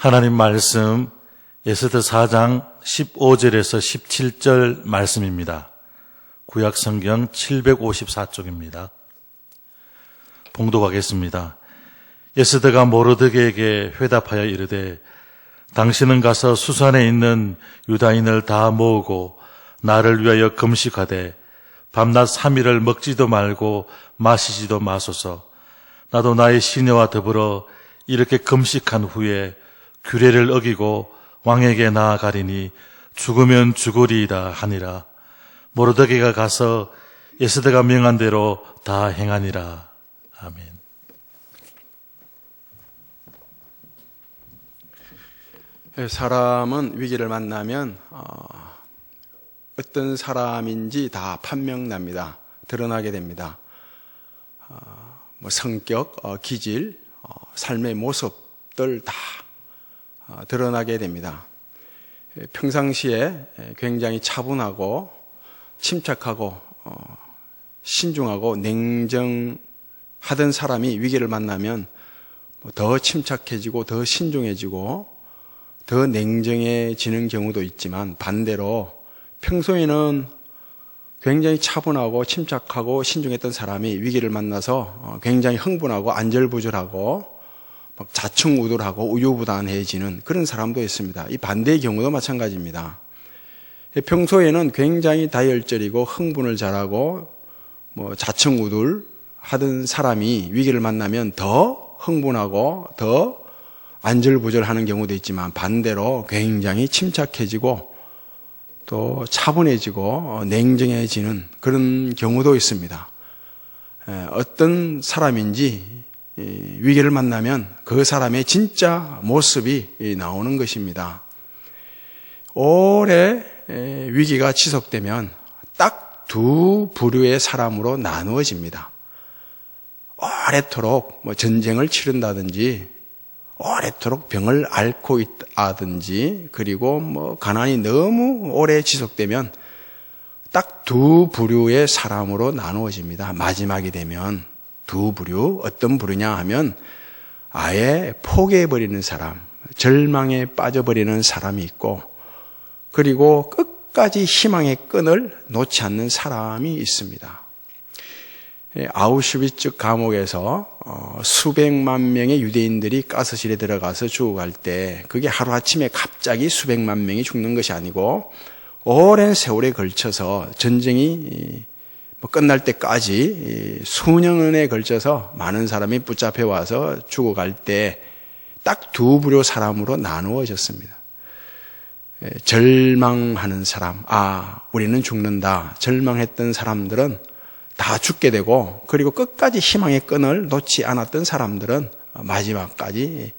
하나님 말씀 에스더 4장 15절에서 17절 말씀입니다. 구약성경 754쪽입니다. 봉독하겠습니다. 에스더가 모르드게에게 회답하여 이르되 당신은 가서 수산에 있는 유다인을 다 모으고 나를 위하여 금식하되 밤낮 3일을 먹지도 말고 마시지도 마소서. 나도 나의 시녀와 더불어 이렇게 금식한 후에 규례를 어기고 왕에게 나아가리니 죽으면 죽으리이다 하니라. 모르드게가 가서 에스더가 명한 대로 다 행하니라. 아멘. 사람은 위기를 만나면 어떤 사람인지 다 판명납니다. 드러나게 됩니다. 성격, 기질, 삶의 모습들 다 드러나게 됩니다. 평상시에 굉장히 차분하고 침착하고 신중하고 냉정하던 사람이 위기를 만나면 더 침착해지고 더 신중해지고 더 냉정해지는 경우도 있지만, 반대로 평소에는 굉장히 차분하고 침착하고 신중했던 사람이 위기를 만나서 굉장히 흥분하고 안절부절하고 막 자충우돌하고 우유부단해지는 그런 사람도 있습니다. 이 반대의 경우도 마찬가지입니다. 평소에는 굉장히 다혈질이고 흥분을 잘하고 자충우돌 하던 사람이 위기를 만나면 더 흥분하고 더 안절부절하는 경우도 있지만, 반대로 굉장히 침착해지고 또 차분해지고 냉정해지는 그런 경우도 있습니다. 어떤 사람인지 위기를 만나면 그 사람의 진짜 모습이 나오는 것입니다. 오래 위기가 지속되면 딱 두 부류의 사람으로 나누어집니다. 오래도록 전쟁을 치른다든지 오래도록 병을 앓고 있다든지, 그리고 가난이 너무 오래 지속되면 딱 두 부류의 사람으로 나누어집니다. 마지막이 되면 두 부류, 어떤 부류냐 하면 아예 포기해버리는 사람, 절망에 빠져버리는 사람이 있고, 그리고 끝까지 희망의 끈을 놓지 않는 사람이 있습니다. 아우슈비츠 감옥에서 수백만 명의 유대인들이 가스실에 들어가서 죽어갈 때, 그게 하루아침에 갑자기 수백만 명이 죽는 것이 아니고 오랜 세월에 걸쳐서 전쟁이 끝날 때까지 수년에 걸쳐서 많은 사람이 붙잡혀 와서 죽어갈 때 딱 두 부류 사람으로 나누어졌습니다. 절망하는 사람, 우리는 죽는다, 절망했던 사람들은 다 죽게 되고, 그리고 끝까지 희망의 끈을 놓지 않았던 사람들은 마지막까지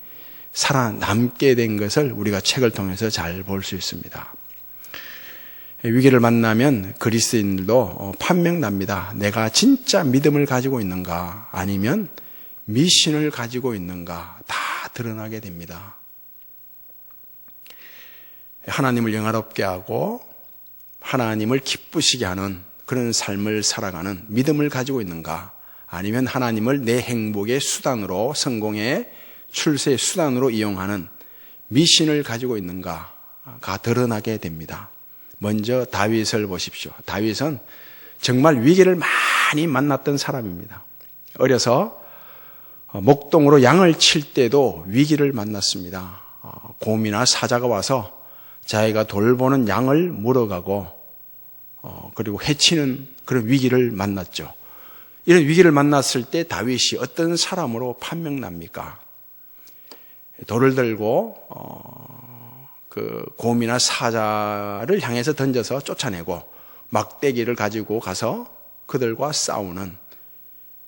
살아남게 된 것을 우리가 책을 통해서 잘 볼 수 있습니다. 위기를 만나면 그리스도인들도 판명납니다. 내가 진짜 믿음을 가지고 있는가, 아니면 미신을 가지고 있는가, 다 드러나게 됩니다. 하나님을 영화롭게 하고 하나님을 기쁘시게 하는 그런 삶을 살아가는 믿음을 가지고 있는가, 아니면 하나님을 내 행복의 수단으로, 성공의 출세의 수단으로 이용하는 미신을 가지고 있는가가 드러나게 됩니다. 먼저 다윗을 보십시오. 다윗은 정말 위기를 많이 만났던 사람입니다. 어려서 목동으로 양을 칠 때도 위기를 만났습니다. 곰이나 사자가 와서 자기가 돌보는 양을 물어가고 그리고 해치는 그런 위기를 만났죠. 이런 위기를 만났을 때 다윗이 어떤 사람으로 판명납니까? 돌을 들고 그 곰이나 사자를 향해서 던져서 쫓아내고, 막대기를 가지고 가서 그들과 싸우는,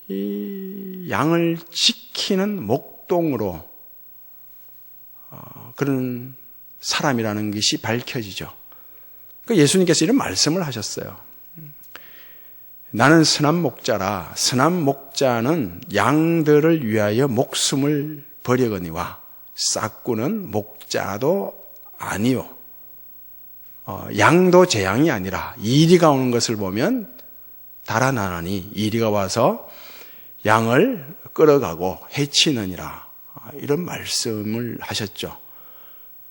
이 양을 지키는 목동으로 그런 사람이라는 것이 밝혀지죠. 예수님께서 이런 말씀을 하셨어요. 나는 선한 목자라. 선한 목자는 양들을 위하여 목숨을 버리거니와 싹구는 목자도 아니요, 양도 제 양이 아니라 이리가 오는 것을 보면 달아나니 이리가 와서 양을 끌어가고 해치느니라, 이런 말씀을 하셨죠.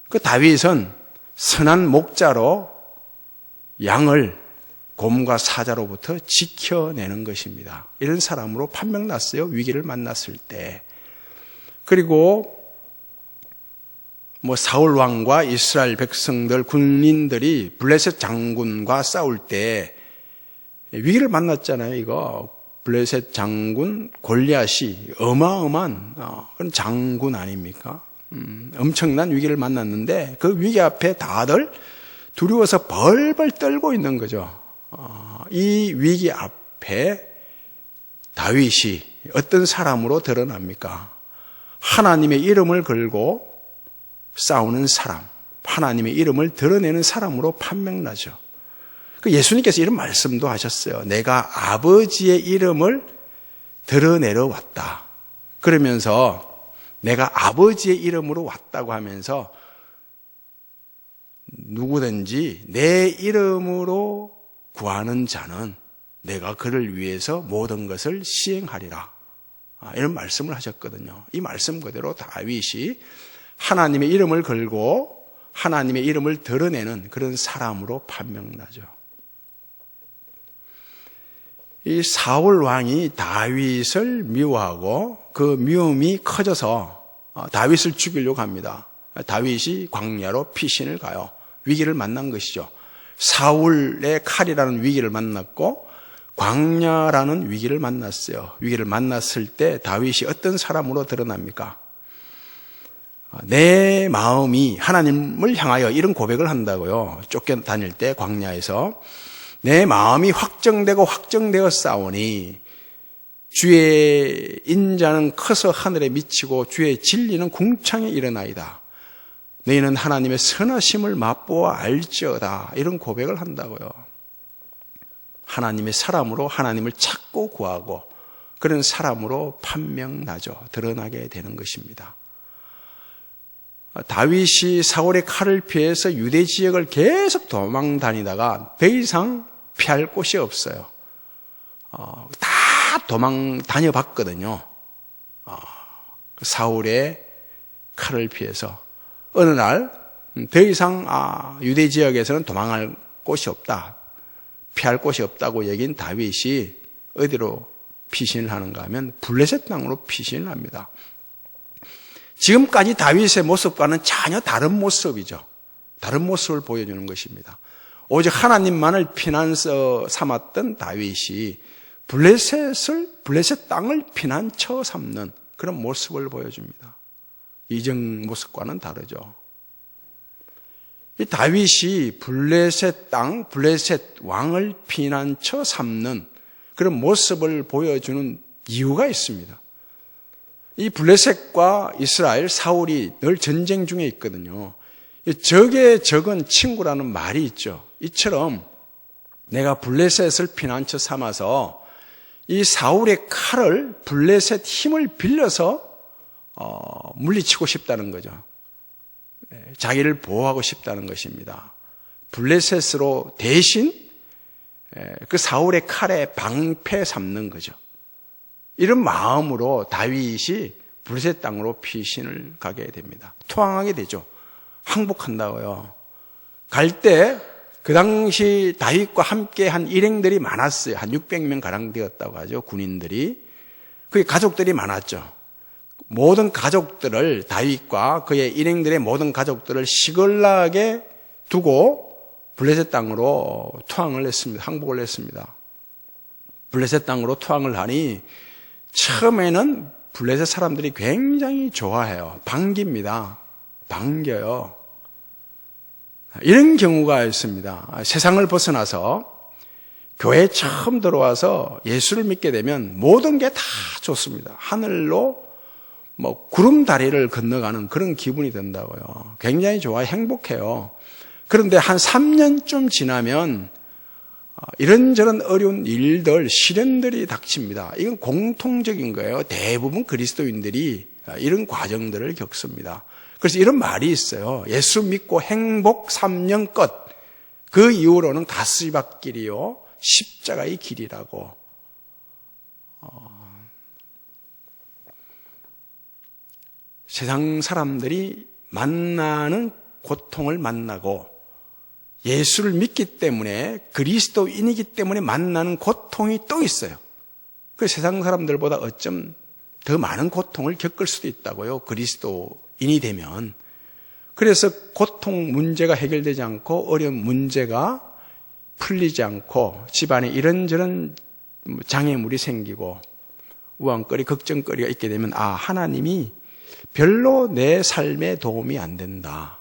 그 다윗은 선한 목자로 양을 곰과 사자로부터 지켜내는 것입니다. 이런 사람으로 판명났어요. 위기를 만났을 때. 그리고 사울 왕과 이스라엘 백성들, 군인들이 블레셋 장군과 싸울 때 위기를 만났잖아요. 이거 블레셋 장군 골리앗이 어마어마한 그런 장군 아닙니까? 엄청난 위기를 만났는데 그 위기 앞에 다들 두려워서 벌벌 떨고 있는 거죠. 이 위기 앞에 다윗이 어떤 사람으로 드러납니까? 하나님의 이름을 걸고 싸우는 사람, 하나님의 이름을 드러내는 사람으로 판명나죠. 예수님께서 이런 말씀도 하셨어요. 내가 아버지의 이름을 드러내러 왔다. 그러면서 내가 아버지의 이름으로 왔다고 하면서 누구든지 내 이름으로 구하는 자는 내가 그를 위해서 모든 것을 시행하리라. 이런 말씀을 하셨거든요. 이 말씀 그대로 다윗이 하나님의 이름을 걸고 하나님의 이름을 드러내는 그런 사람으로 판명나죠. 이 사울 왕이 다윗을 미워하고 그 미움이 커져서 다윗을 죽이려고 합니다. 다윗이 광야로 피신을 가요. 위기를 만난 것이죠. 사울의 칼이라는 위기를 만났고 광야라는 위기를 만났어요. 위기를 만났을 때 다윗이 어떤 사람으로 드러납니까? 내 마음이 하나님을 향하여 이런 고백을 한다고요. 쫓겨다닐 때 광야에서 내 마음이 확정되어 싸우니 주의 인자는 커서 하늘에 미치고 주의 진리는 궁창에 일어나이다. 너희는 하나님의 선하심을 맛보아 알지어다. 이런 고백을 한다고요. 하나님의 사람으로 하나님을 찾고 구하고 그런 사람으로 판명나죠. 드러나게 되는 것입니다. 다윗이 사울의 칼을 피해서 유대 지역을 계속 도망 다니다가 더 이상 피할 곳이 없어요. 다 도망 다녀봤거든요. 사울의 칼을 피해서 어느 날 더 이상 유대 지역에서는 도망할 곳이 없다. 피할 곳이 없다고 여긴 다윗이 어디로 피신을 하는가 하면 블레셋 땅으로 피신을 합니다. 지금까지 다윗의 모습과는 전혀 다른 모습이죠. 다른 모습을 보여주는 것입니다. 오직 하나님만을 피난처 삼았던 다윗이 블레셋 땅을 피난처 삼는 그런 모습을 보여줍니다. 이전 모습과는 다르죠. 이 다윗이 블레셋 땅, 블레셋 왕을 피난처 삼는 그런 모습을 보여주는 이유가 있습니다. 이 블레셋과 이스라엘, 사울이 늘 전쟁 중에 있거든요. 적의 적은 친구라는 말이 있죠. 이처럼 내가 블레셋을 피난처 삼아서 이 사울의 칼을 블레셋 힘을 빌려서 물리치고 싶다는 거죠. 자기를 보호하고 싶다는 것입니다. 블레셋으로 대신 그 사울의 칼에 방패 삼는 거죠. 이런 마음으로 다윗이 블레셋 땅으로 피신을 가게 됩니다. 투항하게 되죠. 항복한다고요. 갈 때 그 당시 다윗과 함께 한 일행들이 많았어요. 한 600명 가량 되었다고 하죠. 군인들이. 그의 가족들이 많았죠. 모든 가족들을 다윗과 그의 일행들의 모든 가족들을 시글락에 두고 블레셋 땅으로 투항을 했습니다. 항복을 했습니다. 블레셋 땅으로 투항을 하니 처음에는 블레셋 사람들이 굉장히 좋아해요. 반깁니다. 반겨요. 이런 경우가 있습니다. 세상을 벗어나서 교회에 처음 들어와서 예수를 믿게 되면 모든 게 다 좋습니다. 하늘로 구름다리를 건너가는 그런 기분이 든다고요. 굉장히 좋아요. 행복해요. 그런데 한 3년쯤 지나면 이런저런 어려운 일들, 시련들이 닥칩니다. 이건 공통적인 거예요. 대부분 그리스도인들이 이런 과정들을 겪습니다. 그래서 이런 말이 있어요. 예수 믿고 행복 3년 끝. 그 이후로는 가스밭길이요 십자가의 길이라고. 세상 사람들이 만나는 고통을 만나고 예수를 믿기 때문에 그리스도인이기 때문에 만나는 고통이 또 있어요. 그 세상 사람들보다 어쩜 더 많은 고통을 겪을 수도 있다고요. 그리스도인이 되면. 그래서 고통 문제가 해결되지 않고 어려운 문제가 풀리지 않고 집안에 이런저런 장애물이 생기고 우왕거리, 걱정거리가 있게 되면 하나님이 별로 내 삶에 도움이 안 된다.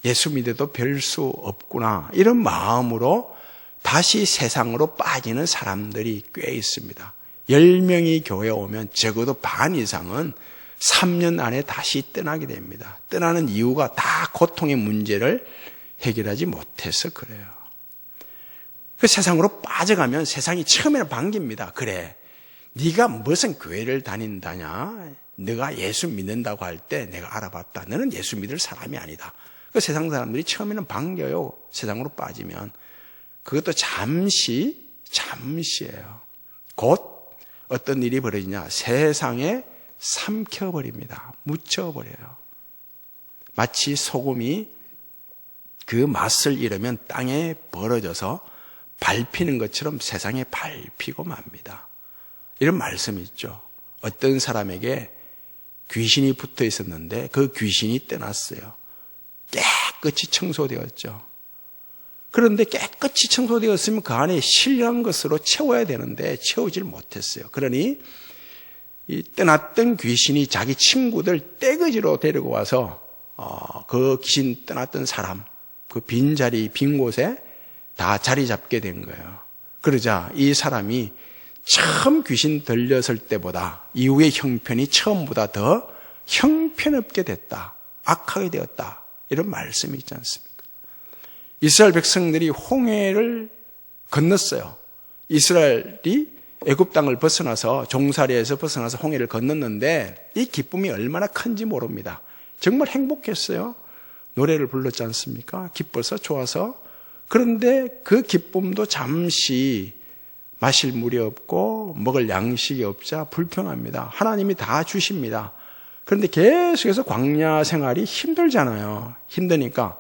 예수 믿어도 별 수 없구나. 이런 마음으로 다시 세상으로 빠지는 사람들이 꽤 있습니다. 10명이 교회에 오면 적어도 반 이상은 3년 안에 다시 떠나게 됩니다. 떠나는 이유가 다 고통의 문제를 해결하지 못해서 그래요. 그 세상으로 빠져가면 세상이 처음에는 반깁니다. 그래, 네가 무슨 교회를 다닌다냐? 네가 예수 믿는다고 할 때 내가 알아봤다. 너는 예수 믿을 사람이 아니다. 그 세상 사람들이 처음에는 반겨요. 세상으로 빠지면. 그것도 잠시예요. 곧 어떤 일이 벌어지냐? 세상에 삼켜버립니다. 묻혀버려요. 마치 소금이 그 맛을 잃으면 땅에 벌어져서 밟히는 것처럼 세상에 밟히고 맙니다. 이런 말씀이 있죠. 어떤 사람에게 귀신이 붙어 있었는데 그 귀신이 떠났어요. 깨끗이 청소되었죠. 그런데 깨끗이 청소되었으면 그 안에 신령한 것으로 채워야 되는데 채우질 못했어요. 그러니 이 떠났던 귀신이 자기 친구들 떼거지로 데리고 와서 그 귀신 떠났던 사람, 그 빈자리, 빈 곳에 다 자리 잡게 된 거예요. 그러자 이 사람이 처음 귀신 들렸을 때보다 이후의 형편이 처음보다 더 형편없게 됐다. 악하게 되었다. 이런 말씀이 있지 않습니까? 이스라엘 백성들이 홍해를 건넜어요. 이스라엘이 애굽 땅을 벗어나서 종살이에서 벗어나서 홍해를 건넜는데 이 기쁨이 얼마나 큰지 모릅니다. 정말 행복했어요. 노래를 불렀지 않습니까? 기뻐서 좋아서. 그런데 그 기쁨도 잠시 마실 물이 없고 먹을 양식이 없자 불평합니다. 하나님이 다 주십니다. 그런데 계속해서 광야 생활이 힘들잖아요. 힘드니까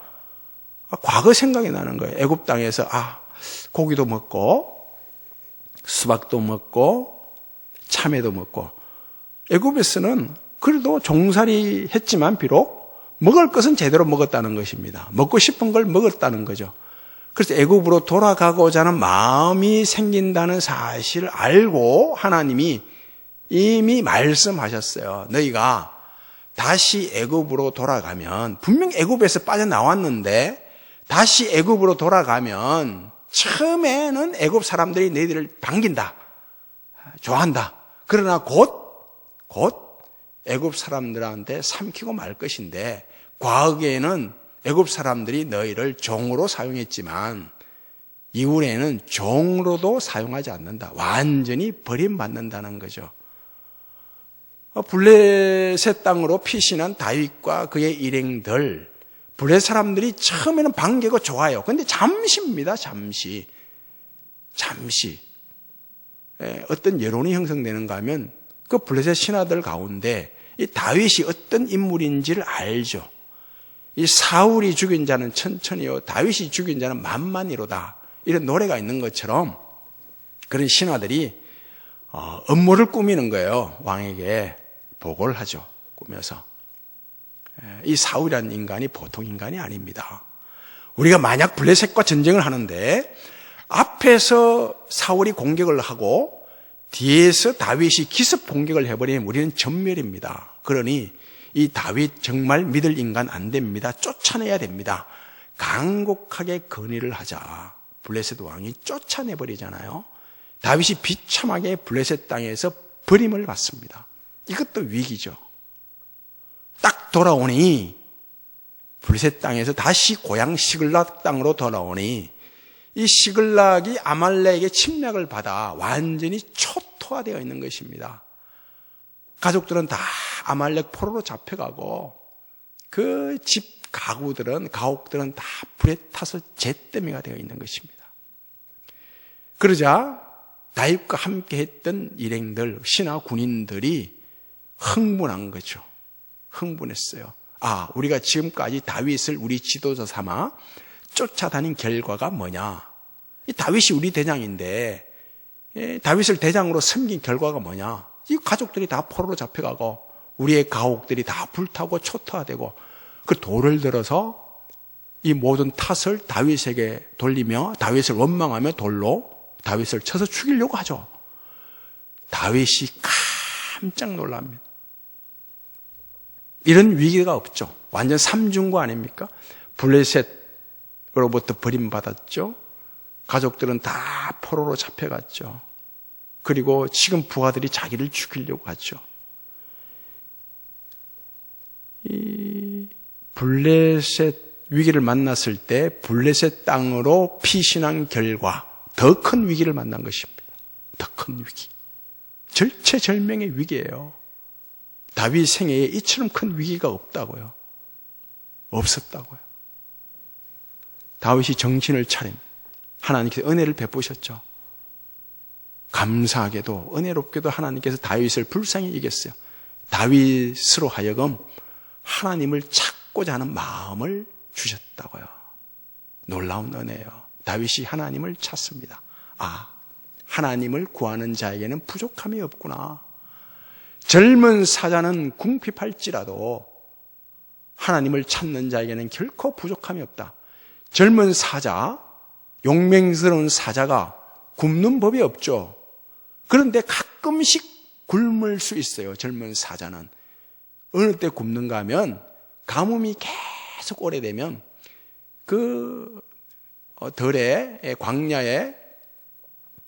과거 생각이 나는 거예요. 애굽 땅에서 고기도 먹고 수박도 먹고 참외도 먹고 애굽에서는 그래도 종살이 했지만 비록 먹을 것은 제대로 먹었다는 것입니다. 먹고 싶은 걸 먹었다는 거죠. 그래서 애굽으로 돌아가고자 하는 마음이 생긴다는 사실을 알고 하나님이 이미 말씀하셨어요. 너희가 다시 애굽으로 돌아가면 분명히 애굽에서 빠져나왔는데 다시 애굽으로 돌아가면 처음에는 애굽 사람들이 너희들을 반긴다. 좋아한다. 그러나 곧 애굽 사람들한테 삼키고 말 것인데 과거에는 애굽 사람들이 너희를 종으로 사용했지만 이후에는 종으로도 사용하지 않는다. 완전히 버림받는다는 거죠. 블레셋 땅으로 피신한 다윗과 그의 일행들, 블레셋 사람들이 처음에는 반기고 좋아요. 그런데 잠시입니다. 잠시. 어떤 여론이 형성되는가 하면 그 블레셋 신하들 가운데 이 다윗이 어떤 인물인지를 알죠. 이 사울이 죽인 자는 천천히요, 다윗이 죽인 자는 만만히로다. 이런 노래가 있는 것처럼 그런 신하들이 음모를 꾸미는 거예요. 왕에게 보고를 하죠. 꾸며서. 이 사울이라는 인간이 보통 인간이 아닙니다. 우리가 만약 블레셋과 전쟁을 하는데 앞에서 사울이 공격을 하고 뒤에서 다윗이 기습 공격을 해버리면 우리는 전멸입니다. 그러니 이 다윗 정말 믿을 인간 안 됩니다. 쫓아내야 됩니다. 간곡하게 건의를 하자. 블레셋 왕이 쫓아내버리잖아요. 다윗이 비참하게 블레셋 땅에서 버림을 받습니다. 이것도 위기죠. 딱 돌아오니 블레셋 땅에서 다시 고향 시글락 땅으로 돌아오니 이 시글락이 아말렉의 침략을 받아 완전히 초토화되어 있는 것입니다. 가족들은 다 아말렉 포로로 잡혀가고 그 집 가옥들은 다 불에 타서 잿더미가 되어 있는 것입니다. 그러자 다윗과 함께 했던 일행들, 신하 군인들이 흥분한 거죠. 흥분했어요. 우리가 지금까지 다윗을 우리 지도자 삼아 쫓아다닌 결과가 뭐냐? 이 다윗이 우리 대장인데 다윗을 대장으로 섬긴 결과가 뭐냐? 이 가족들이 다 포로로 잡혀가고 우리의 가옥들이 다 불타고 초토화되고 그 돌을 들어서 이 모든 탓을 다윗에게 돌리며 다윗을 원망하며 돌로 다윗을 쳐서 죽이려고 하죠. 다윗이 깜짝 놀랍니다. 이런 위기가 없죠. 완전 삼중고 아닙니까? 블레셋으로부터 버림받았죠. 가족들은 다 포로로 잡혀갔죠. 그리고 지금 부하들이 자기를 죽이려고 하죠. 이 블레셋 위기를 만났을 때 블레셋 땅으로 피신한 결과 더 큰 위기를 만난 것입니다. 더 큰 위기. 절체절명의 위기예요. 다윗 생애에 이처럼 큰 위기가 없다고요. 없었다고요. 다윗이 정신을 차린 하나님께서 은혜를 베푸셨죠. 감사하게도 은혜롭게도 하나님께서 다윗을 불쌍히 이겼어요. 다윗으로 하여금 하나님을 찾고자 하는 마음을 주셨다고요. 놀라운 은혜예요. 다윗이 하나님을 찾습니다. 하나님을 구하는 자에게는 부족함이 없구나. 젊은 사자는 궁핍할지라도 하나님을 찾는 자에게는 결코 부족함이 없다. 젊은 사자, 용맹스러운 사자가 굶는 법이 없죠. 그런데 가끔씩 굶을 수 있어요. 젊은 사자는. 어느 때 굶는가 하면 가뭄이 계속 오래되면 그 들에 광야에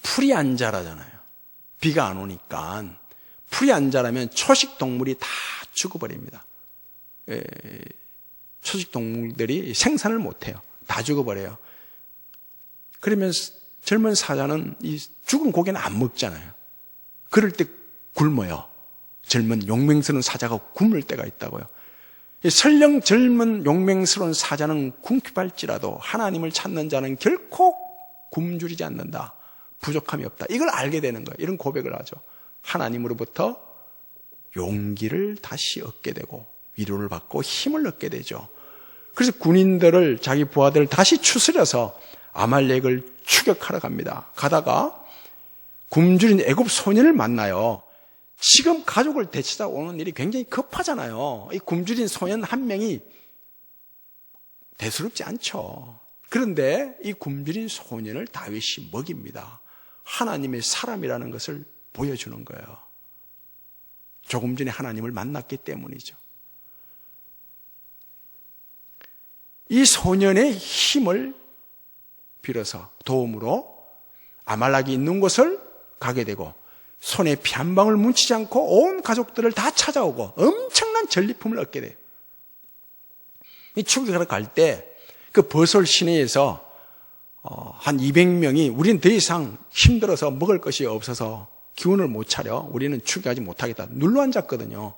풀이 안 자라잖아요. 비가 안 오니까 풀이 안 자라면 초식 동물이 다 죽어버립니다. 초식 동물들이 생산을 못해요. 다 죽어버려요. 그러면 젊은 사자는 이 죽은 고기는 안 먹잖아요. 그럴 때 굶어요. 젊은 용맹스러운 사자가 굶을 때가 있다고요. 설령 젊은 용맹스러운 사자는 궁핍할지라도 하나님을 찾는 자는 결코 굶주리지 않는다. 부족함이 없다. 이걸 알게 되는 거예요. 이런 고백을 하죠. 하나님으로부터 용기를 다시 얻게 되고 위로를 받고 힘을 얻게 되죠. 그래서 군인들을 자기 부하들을 다시 추스려서 아말렉을 추격하러 갑니다. 가다가 굶주린 애굽 소년을 만나요. 지금 가족을 되찾아 오는 일이 굉장히 급하잖아요. 이 굶주린 소년 한 명이 대수롭지 않죠. 그런데 이 굶주린 소년을 다윗이 먹입니다. 하나님의 사람이라는 것을 보여주는 거예요. 조금 전에 하나님을 만났기 때문이죠. 이 소년의 힘을 빌어서 도움으로 아말렉이 있는 곳을 가게 되고 손에 피 한 방울 묻히지 않고 온 가족들을 다 찾아오고 엄청난 전리품을 얻게 돼요. 이 추격하러 갈 때 그 버솔 시내에서 한 200명이 우리는 더 이상 힘들어서 먹을 것이 없어서 기운을 못 차려 우리는 추격하지 못하겠다 눌러 앉았거든요.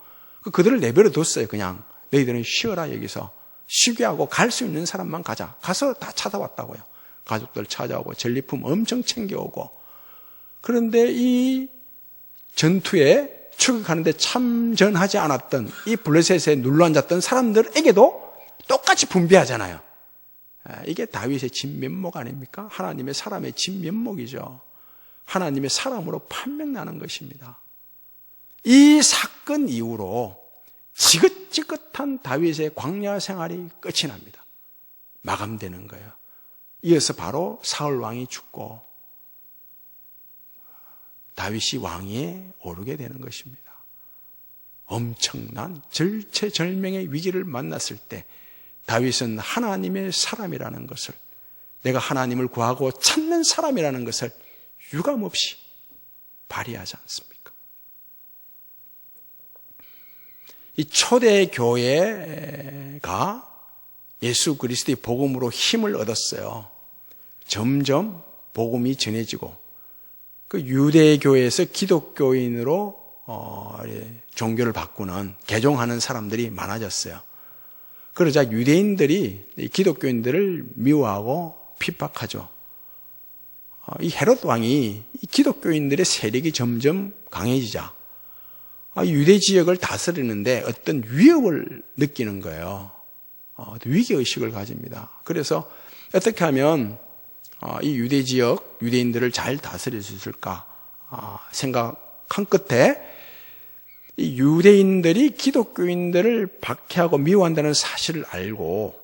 그들을 내버려 뒀어요. 그냥 너희들은 쉬어라. 여기서 쉬게 하고 갈 수 있는 사람만 가자. 가서 다 찾아왔다고요. 가족들 찾아오고 전리품 엄청 챙겨오고. 그런데 이 전투에 추격하는데 참전하지 않았던 이 블레셋에 눌러앉았던 사람들에게도 똑같이 분배하잖아요. 이게 다윗의 진면목 아닙니까? 하나님의 사람의 진면목이죠. 하나님의 사람으로 판명나는 것입니다. 이 사건 이후로 지긋지긋한 다윗의 광야 생활이 끝이 납니다. 마감되는 거예요. 이어서 바로 사울 왕이 죽고 다윗이 왕위에 오르게 되는 것입니다. 엄청난 절체절명의 위기를 만났을 때 다윗은 하나님의 사람이라는 것을, 내가 하나님을 구하고 찾는 사람이라는 것을 유감없이 발휘하지 않습니까? 이 초대 교회가 예수 그리스도의 복음으로 힘을 얻었어요. 점점 복음이 전해지고 그 유대 교회에서 기독교인으로 종교를 바꾸는 개종하는 사람들이 많아졌어요. 그러자 유대인들이 기독교인들을 미워하고 핍박하죠. 이 헤롯 왕이 이 기독교인들의 세력이 점점 강해지자 유대 지역을 다스리는데 어떤 위협을 느끼는 거예요. 위기의식을 가집니다. 그래서 어떻게 하면 이 유대 지역, 유대인들을 잘 다스릴 수 있을까 생각한 끝에 이 유대인들이 기독교인들을 박해하고 미워한다는 사실을 알고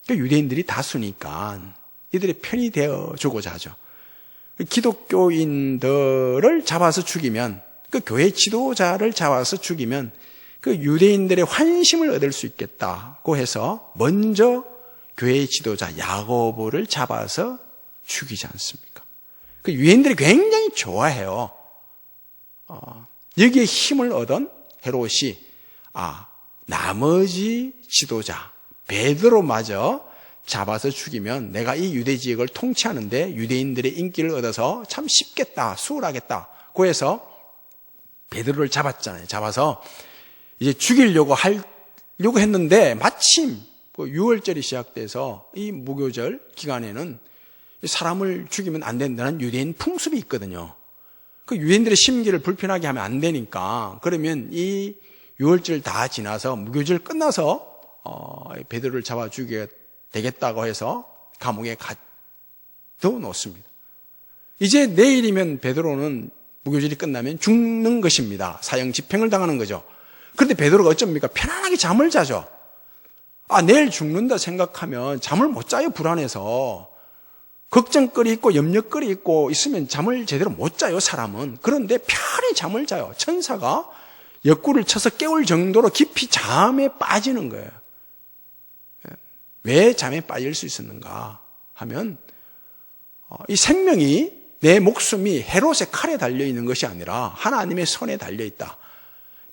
유대인들이 다수니까 이들의 편이 되어주고자 하죠. 기독교인들을 잡아서 죽이면, 그 교회 지도자를 잡아서 죽이면 그 유대인들의 환심을 얻을 수 있겠다고 해서 먼저 교회의 지도자 야고보를 잡아서 죽이지 않습니까? 그 유대인들이 굉장히 좋아해요. 여기에 힘을 얻은 헤롯이 나머지 지도자 베드로마저 잡아서 죽이면 내가 이 유대 지역을 통치하는데 유대인들의 인기를 얻어서 참 쉽겠다, 수월하겠다고 해서 베드로를 잡았잖아요. 잡아서 이제 죽이려고 했는데 마침 6월절이 시작돼서 이 무교절 기간에는 사람을 죽이면 안 된다는 유대인 풍습이 있거든요. 그 유대인들의 심기를 불편하게 하면 안 되니까, 그러면 이 6월절 다 지나서 무교절 끝나서 베드로를 잡아 죽여야 되겠다고 해서 감옥에 가둬 놓습니다. 이제 내일이면 베드로는 무교절이 끝나면 죽는 것입니다. 사형 집행을 당하는 거죠. 그런데 베드로가 어쩝니까? 편안하게 잠을 자죠. 내일 죽는다 생각하면 잠을 못 자요. 불안해서. 걱정거리 있고 염려거리 있고 있으면 잠을 제대로 못 자요, 사람은. 그런데 편히 잠을 자요. 천사가 옆구리를 쳐서 깨울 정도로 깊이 잠에 빠지는 거예요. 왜 잠에 빠질 수 있었는가 하면 이 생명이, 내 목숨이 헤롯의 칼에 달려있는 것이 아니라 하나님의 손에 달려있다.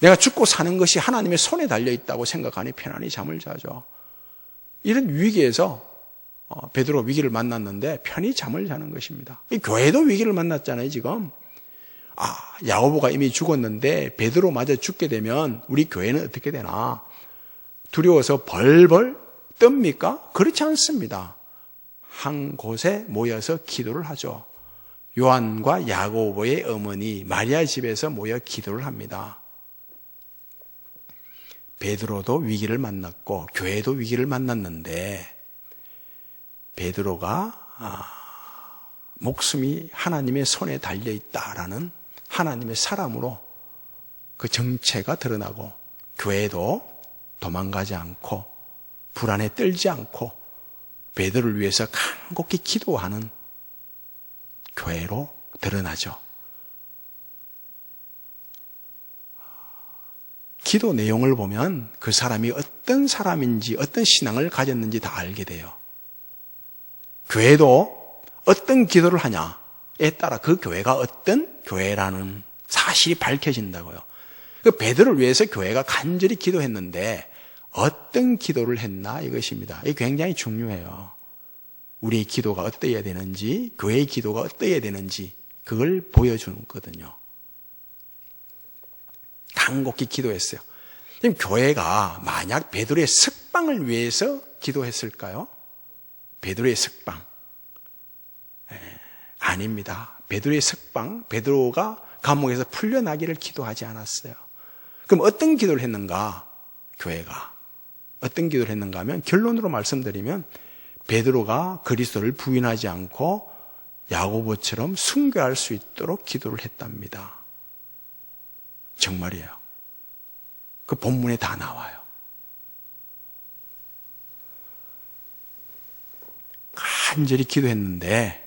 내가 죽고 사는 것이 하나님의 손에 달려있다고 생각하니 편안히 잠을 자죠. 이런 위기에서 베드로 위기를 만났는데 편히 잠을 자는 것입니다. 이 교회도 위기를 만났잖아요, 지금. 야고보가 이미 죽었는데 베드로마저 죽게 되면 우리 교회는 어떻게 되나? 두려워서 벌벌 떱니까? 그렇지 않습니다. 한 곳에 모여서 기도를 하죠. 요한과 야고보의 어머니 마리아 집에서 모여 기도를 합니다. 베드로도 위기를 만났고 교회도 위기를 만났는데 베드로가 목숨이 하나님의 손에 달려있다라는 하나님의 사람으로 그 정체가 드러나고 교회도 도망가지 않고 불안에 떨지 않고 베드로를 위해서 간곡히 기도하는 교회로 드러나죠. 기도 내용을 보면 그 사람이 어떤 사람인지 어떤 신앙을 가졌는지 다 알게 돼요. 교회도 어떤 기도를 하냐에 따라 그 교회가 어떤 교회라는 사실이 밝혀진다고요. 그 베드로를 위해서 교회가 간절히 기도했는데 어떤 기도를 했나 이것입니다. 이게 굉장히 중요해요. 우리의 기도가 어떠해야 되는지, 교회의 기도가 어떠해야 되는지 그걸 보여주는 거거든요. 간곡히 기도했어요. 지금 교회가 만약 베드로의 석방을 위해서 기도했을까요? 베드로의 석방. 아닙니다. 베드로의 석방, 베드로가 감옥에서 풀려나기를 기도하지 않았어요. 그럼 어떤 기도를 했는가? 교회가 어떤 기도를 했는가 하면 결론으로 말씀드리면 베드로가 그리스도를 부인하지 않고 야고보처럼 순교할 수 있도록 기도를 했답니다. 정말이에요. 그 본문에 다 나와요. 간절히 기도했는데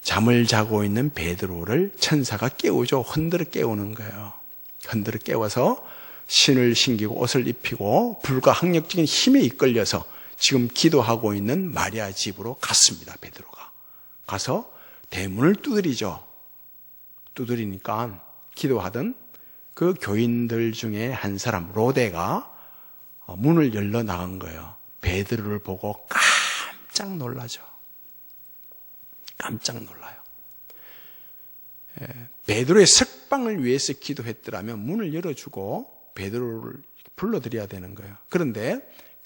잠을 자고 있는 베드로를 천사가 깨우죠. 흔들어 깨우는 거예요. 흔들어 깨워서 신을 신기고 옷을 입히고 불과 학력적인 힘에 이끌려서 지금 기도하고 있는 마리아 집으로 갔습니다. 베드로가 가서 대문을 두드리죠. 두드리니까 기도하던 그 교인들 중에 한 사람 로데가 문을 열러 나간 거예요. 베드로를 보고 깜짝 놀라죠. 깜짝 놀라요. 베드로의 석방을 위해서 기도했더라면 문을 열어주고 베드로를 불러들여야 되는 거예요. 그런데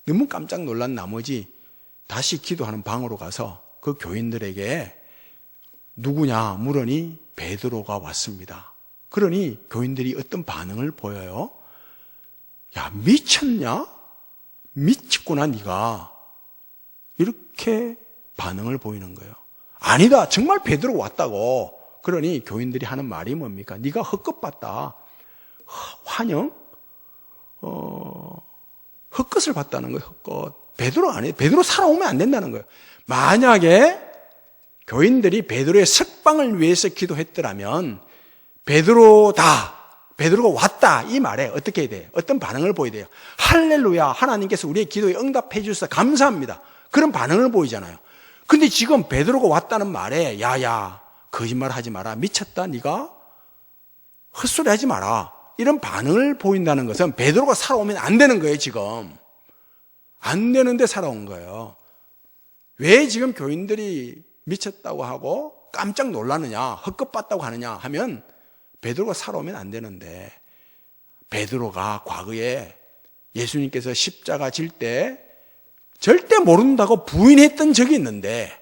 너무 깜짝 놀란 나머지 다시 기도하는 방으로 가서 그 교인들에게 누구냐 물으니 베드로가 왔습니다. 그러니 교인들이 어떤 반응을 보여요? 야, 미쳤냐? 미쳤구나 네가. 이렇게 반응을 보이는 거예요. 아니다. 정말 베드로가 왔다고. 그러니 교인들이 하는 말이 뭡니까? 네가 헛것봤다. 환영? 헛것을 봤다는 거예요. 헛것. 베드로 아니에요. 베드로 살아오면 안 된다는 거예요. 만약에 교인들이 베드로의 석방을 위해서 기도했더라면 베드로가 왔다 이 말에 어떻게 해야 돼요? 어떤 반응을 보여야 돼요? 할렐루야, 하나님께서 우리의 기도에 응답해 주셔서 감사합니다. 그런 반응을 보이잖아요. 근데 지금 베드로가 왔다는 말에 야야 거짓말 하지 마라, 미쳤다 네가, 헛소리 하지 마라, 이런 반응을 보인다는 것은 베드로가 살아오면 안 되는 거예요. 지금 안 되는데 살아온 거예요. 왜 지금 교인들이 미쳤다고 하고 깜짝 놀라느냐, 헛것봤다고 하느냐 하면 베드로가 살아오면 안 되는데, 베드로가 과거에 예수님께서 십자가 질 때 절대 모른다고 부인했던 적이 있는데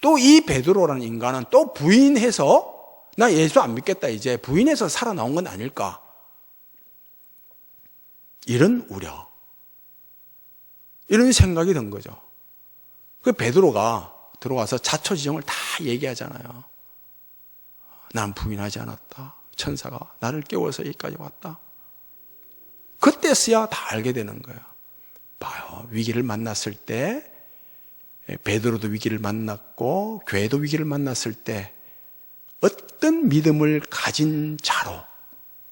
또 이 베드로라는 인간은 또 부인해서 나 예수 안 믿겠다 이제 부인해서 살아나온 건 아닐까, 이런 우려, 이런 생각이 든 거죠. 그 베드로가 들어와서 자초지종을 다 얘기하잖아요. 난 부인하지 않았다. 천사가 나를 깨워서 여기까지 왔다. 그때서야 다 알게 되는 거예요. 봐요. 위기를 만났을 때, 베드로도 위기를 만났고 교회도 위기를 만났을 때 어떤 믿음을 가진 자로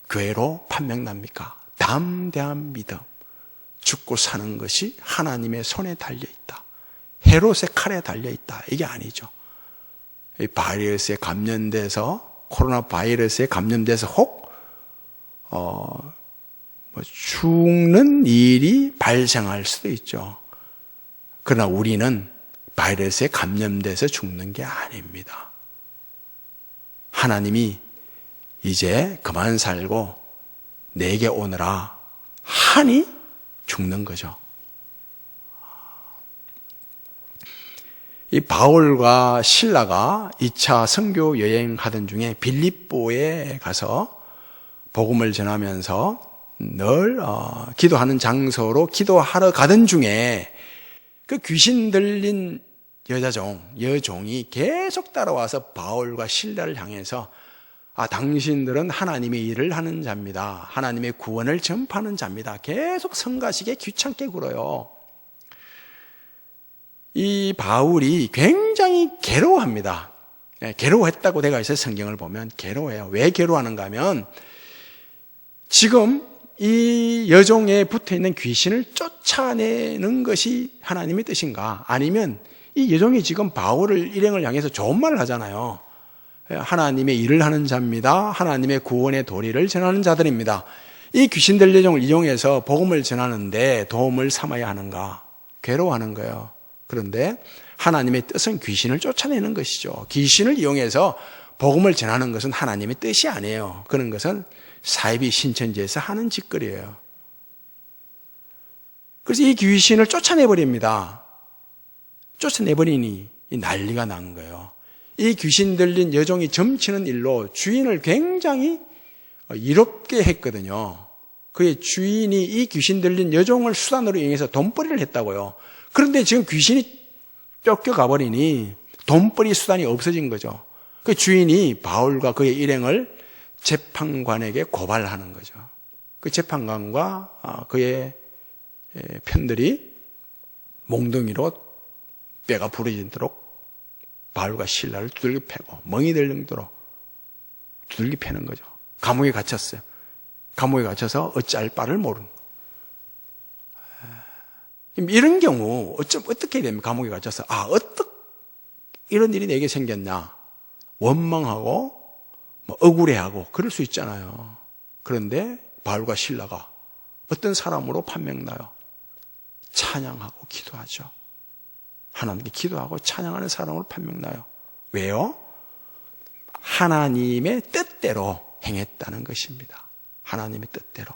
교회로 판명납니까? 담대한 믿음. 죽고 사는 것이 하나님의 손에 달려있다. 헤롯의 칼에 달려있다. 이게 아니죠. 이 바이러스에 감염돼서, 코로나 바이러스에 감염돼서 혹 죽는 일이 발생할 수도 있죠. 그러나 우리는 바이러스에 감염돼서 죽는 게 아닙니다. 하나님이 이제 그만 살고 내게 오너라 하니 죽는 거죠. 이 바울과 실라가 2차 선교 여행하던 중에 빌립보에 가서 복음을 전하면서 늘 기도하는 장소로 기도하러 가던 중에 그 귀신 들린 여종이 계속 따라와서 바울과 실라를 향해서 당신들은 하나님의 일을 하는 자입니다. 하나님의 구원을 전파하는 자입니다. 계속 성가시게 귀찮게 굴어요. 이 바울이 굉장히 괴로워합니다. 괴로워했다고 되어 있어요. 성경을 보면 괴로워해요. 왜 괴로워하는가 하면 지금 이 여종에 붙어있는 귀신을 쫓아내는 것이 하나님의 뜻인가? 아니면 이 여종이 지금 바울을 일행을 향해서 좋은 말을 하잖아요. 하나님의 일을 하는 자입니다. 하나님의 구원의 도리를 전하는 자들입니다. 이 귀신 들린 여종을 이용해서 복음을 전하는데 도움을 삼아야 하는가? 괴로워하는 거예요. 그런데 하나님의 뜻은 귀신을 쫓아내는 것이죠. 귀신을 이용해서 복음을 전하는 것은 하나님의 뜻이 아니에요. 그런 것은 사이비 신천지에서 하는 짓거리예요. 그래서 이 귀신을 쫓아내버립니다. 쫓아내버리니 난리가 난 거예요. 이 귀신 들린 여종이 점치는 일로 주인을 굉장히 이롭게 했거든요. 그의 주인이 이 귀신 들린 여종을 수단으로 이용해서 돈벌이를 했다고요. 그런데 지금 귀신이 쫓겨가 버리니 돈벌이 수단이 없어진 거죠. 그 주인이 바울과 그의 일행을 재판관에게 고발하는 거죠. 그 재판관과 그의 편들이 몽둥이로 뼈가 부러지도록 바울과 실라를 두들겨 패고 멍이 들 정도로 두들겨 패는 거죠. 감옥에 갇혔어요. 감옥에 갇혀서 어찌할 바를 모르는 거예요. 이런 경우 어떻게 됩니까? 감옥에 갇혀서 어떻게 이런 일이 내게 생겼냐, 원망하고 억울해하고 그럴 수 있잖아요. 그런데 바울과 실라가 어떤 사람으로 판명나요? 찬양하고 기도하죠. 하나님께 기도하고 찬양하는 사람으로 판명나요. 왜요? 하나님의 뜻대로 행했다는 것입니다. 하나님의 뜻대로.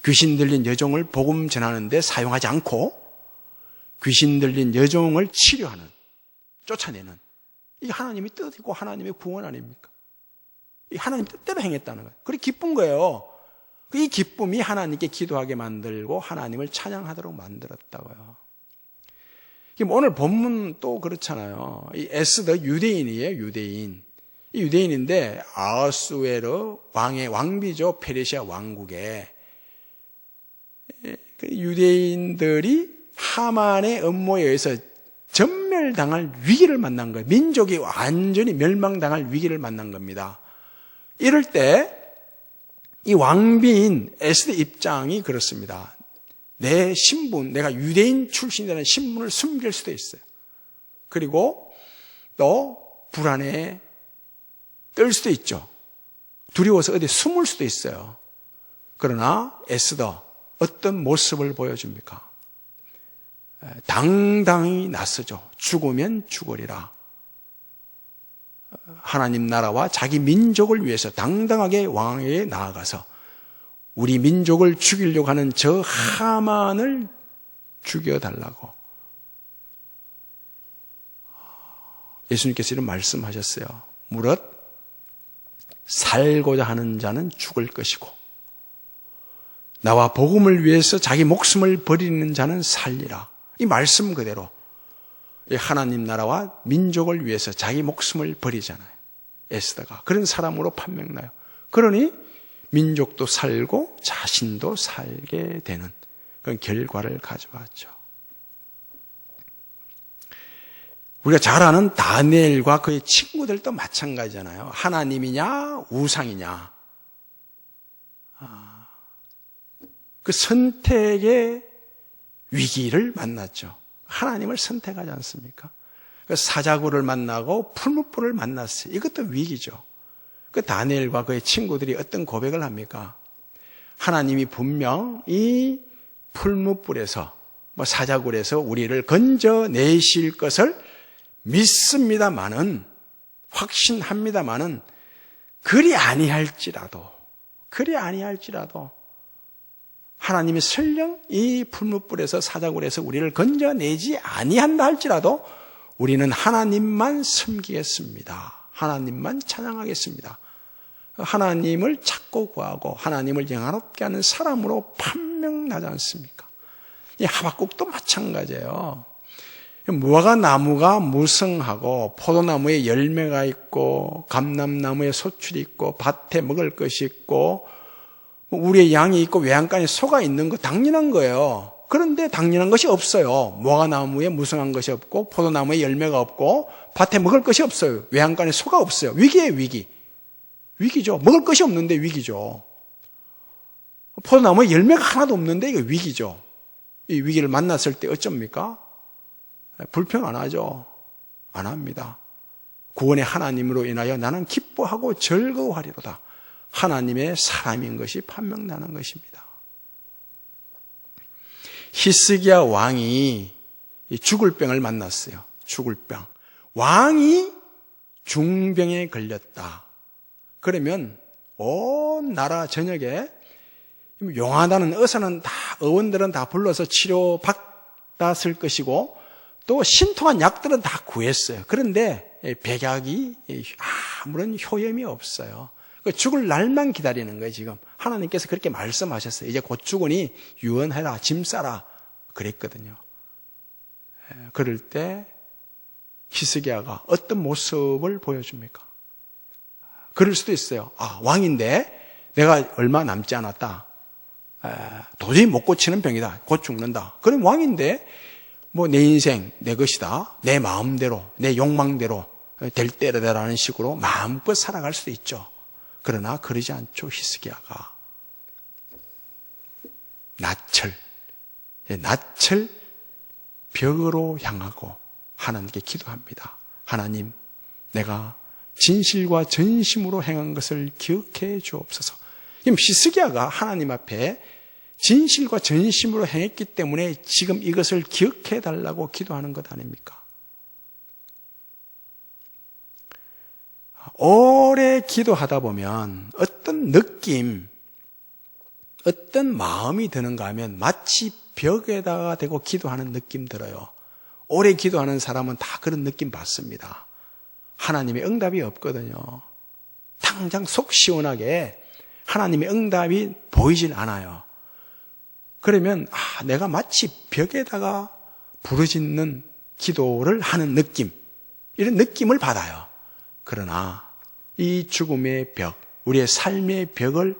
귀신 들린 여종을 복음 전하는데 사용하지 않고 귀신 들린 여종을 치료하는, 쫓아내는, 이게 하나님의 뜻이고 하나님의 구원 아닙니까? 하나님 뜻대로 행했다는 거예요. 그리고 기쁜 거예요. 이 기쁨이 하나님께 기도하게 만들고 하나님을 찬양하도록 만들었다고요. 오늘 본문 또 그렇잖아요. 이 에스더 유대인이에요, 유대인. 이 유대인인데 아하수에르 왕의 왕비죠, 페르시아 왕국에. 유대인들이 하만의 음모에 의해서 전멸당할 위기를 만난 거예요. 민족이 완전히 멸망당할 위기를 만난 겁니다. 이럴 때 이 왕비인 에스더 입장이 그렇습니다. 내 신분, 내가 유대인 출신이라는 신분을 숨길 수도 있어요. 그리고 또 불안에 떨 수도 있죠. 두려워서 어디 숨을 수도 있어요. 그러나 에스더 어떤 모습을 보여줍니까? 당당히 나서죠. 죽으면 죽으리라. 하나님 나라와 자기 민족을 위해서 당당하게 왕에게 나아가서 우리 민족을 죽이려고 하는 저 하만을 죽여달라고. 예수님께서 이런 말씀하셨어요. 무릇 살고자 하는 자는 죽을 것이고 나와 복음을 위해서 자기 목숨을 버리는 자는 살리라. 이 말씀 그대로 하나님 나라와 민족을 위해서 자기 목숨을 버리잖아요. 에스더가 그런 사람으로 판명나요. 그러니 민족도 살고 자신도 살게 되는 그런 결과를 가져왔죠. 우리가 잘 아는 다니엘과 그의 친구들도 마찬가지잖아요. 하나님이냐 우상이냐. 그 선택의 위기를 만났죠. 하나님을 선택하지 않습니까? 사자굴을 만나고 풀무불을 만났어요. 이것도 위기죠. 그 다니엘과 그의 친구들이 어떤 고백을 합니까? 하나님이 분명 이 풀무불에서 사자굴에서 우리를 건져내실 것을 믿습니다마는 확신합니다마는 그리 아니할지라도 하나님이 설령 이 풀무불에서 사자굴에서 우리를 건져내지 아니한다 할지라도 우리는 하나님만 섬기겠습니다. 하나님만 찬양하겠습니다. 하나님을 찾고 구하고 하나님을 영화롭게 하는 사람으로 판명나지 않습니까? 이 하박국도 마찬가지예요. 무화과 나무가 무성하고 포도나무에 열매가 있고 감람나무에 소출이 있고 밭에 먹을 것이 있고 우리의 양이 있고 외양간에 소가 있는 거 당연한 거예요. 그런데 당연한 것이 없어요. 무화과나무에 무성한 것이 없고 포도나무에 열매가 없고 밭에 먹을 것이 없어요. 외양간에 소가 없어요. 위기예요, 위기. 위기죠. 먹을 것이 없는데 위기죠. 포도나무에 열매가 하나도 없는데 이거 위기죠. 이 위기를 만났을 때 어쩝니까? 불평 안 하죠. 안 합니다. 구원의 하나님으로 인하여 나는 기뻐하고 즐거워하리로다. 하나님의 사람인 것이 판명나는 것입니다. 히스기야 왕이 죽을 병을 만났어요. 죽을 병. 왕이 중병에 걸렸다. 그러면 온 나라 전역에 용하다는 의사는 다 의원들은 다 불러서 치료받았을 것이고 또 신통한 약들은 다 구했어요. 그런데 백약이 아무런 효염이 없어요. 죽을 날만 기다리는 거예요, 지금. 하나님께서 그렇게 말씀하셨어요. 이제 곧 죽으니 유언해라, 짐 싸라. 그랬거든요. 그럴 때 히스기야가 어떤 모습을 보여줍니까? 그럴 수도 있어요. 왕인데 내가 얼마 남지 않았다. 도저히 못 고치는 병이다. 곧 죽는다. 그럼 왕인데 내 인생 내 것이다. 내 마음대로, 내 욕망대로 될 때라는 식으로 마음껏 살아갈 수도 있죠. 그러나 그러지 않죠. 히스기야가 낯을 벽으로 향하고 하나님께 기도합니다. 하나님, 내가 진실과 전심으로 행한 것을 기억해 주옵소서. 지금 히스기야가 하나님 앞에 진실과 전심으로 행했기 때문에 지금 이것을 기억해 달라고 기도하는 것 아닙니까? 오래 기도하다 보면 어떤 느낌, 어떤 마음이 드는가 하면 마치 벽에다가 대고 기도하는 느낌 들어요. 오래 기도하는 사람은 다 그런 느낌 받습니다. 하나님의 응답이 없거든요. 당장 속 시원하게 하나님의 응답이 보이질 않아요. 그러면 내가 마치 벽에다가 부르짖는 기도를 하는 느낌, 이런 느낌을 받아요. 그러나 이 죽음의 벽, 우리의 삶의 벽을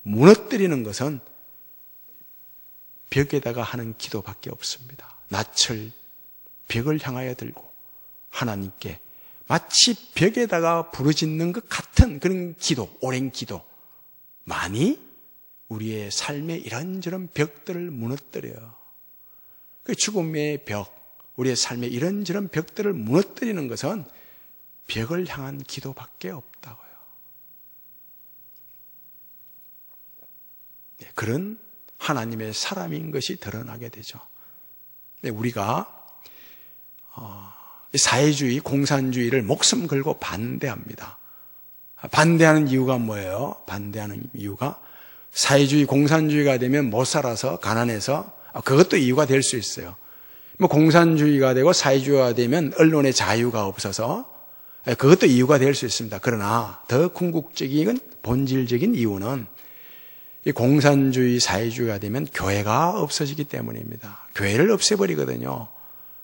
무너뜨리는 것은 벽에다가 하는 기도밖에 없습니다. 낯을 벽을 향하여 들고 하나님께 마치 벽에다가 부르짖는 것 같은 그런 기도, 오랜 기도만이 우리의 삶의 이런저런 벽들을 무너뜨려요. 그 죽음의 벽, 우리의 삶의 이런저런 벽들을 무너뜨리는 것은 벽을 향한 기도밖에 없다고요. 그런 하나님의 사람인 것이 드러나게 되죠. 우리가 사회주의, 공산주의를 목숨 걸고 반대합니다. 반대하는 이유가 뭐예요? 반대하는 이유가 사회주의, 공산주의가 되면 못 살아서 가난해서 그것도 이유가 될 수 있어요. 공산주의가 되고 사회주의가 되면 언론의 자유가 없어서 그것도 이유가 될 수 있습니다. 그러나 더 궁극적인 본질적인 이유는 이 공산주의, 사회주의가 되면 교회가 없어지기 때문입니다. 교회를 없애버리거든요.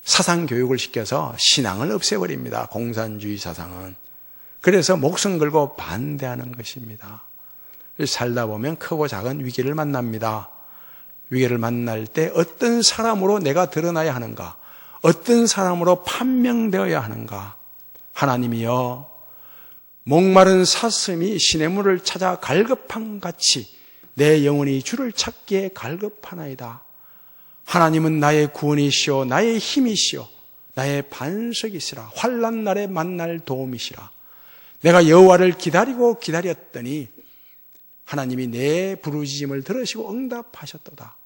사상 교육을 시켜서 신앙을 없애버립니다. 공산주의 사상은. 그래서 목숨 걸고 반대하는 것입니다. 살다 보면 크고 작은 위기를 만납니다. 위기를 만날 때 어떤 사람으로 내가 드러나야 하는가? 어떤 사람으로 판명되어야 하는가? 하나님이여, 목마른 사슴이 시냇물을 찾아 갈급한 같이 내 영혼이 주를 찾기에 갈급하나이다. 하나님은 나의 구원이시오, 나의 힘이시오, 나의 반석이시라. 환난 날에 만날 도움이시라. 내가 여호와를 기다리고 기다렸더니 하나님이 내 부르짖음을 들으시고 응답하셨도다.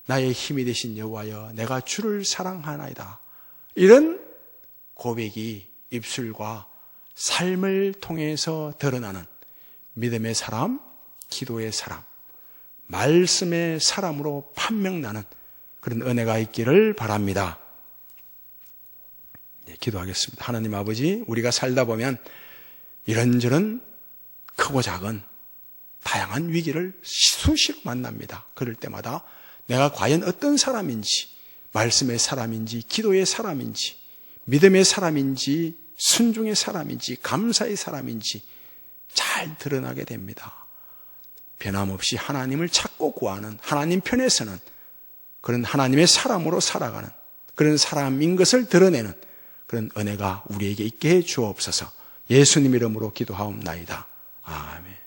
나의 힘이 되신 여호와여, 내가 주를 사랑하나이다. 이런 고백이 입술과 삶을 통해서 드러나는 믿음의 사람, 기도의 사람, 말씀의 사람으로 판명나는 그런 은혜가 있기를 바랍니다. 네, 기도하겠습니다. 하나님 아버지, 우리가 살다 보면 이런저런 크고 작은 다양한 위기를 수시로 만납니다. 그럴 때마다 내가 과연 어떤 사람인지, 말씀의 사람인지, 기도의 사람인지, 믿음의 사람인지, 순종의 사람인지, 감사의 사람인지 잘 드러나게 됩니다. 변함없이 하나님을 찾고 구하는, 하나님 편에서는 그런 하나님의 사람으로 살아가는 그런 사람인 것을 드러내는 그런 은혜가 우리에게 있게 해 주옵소서. 예수님 이름으로 기도하옵나이다. 아멘.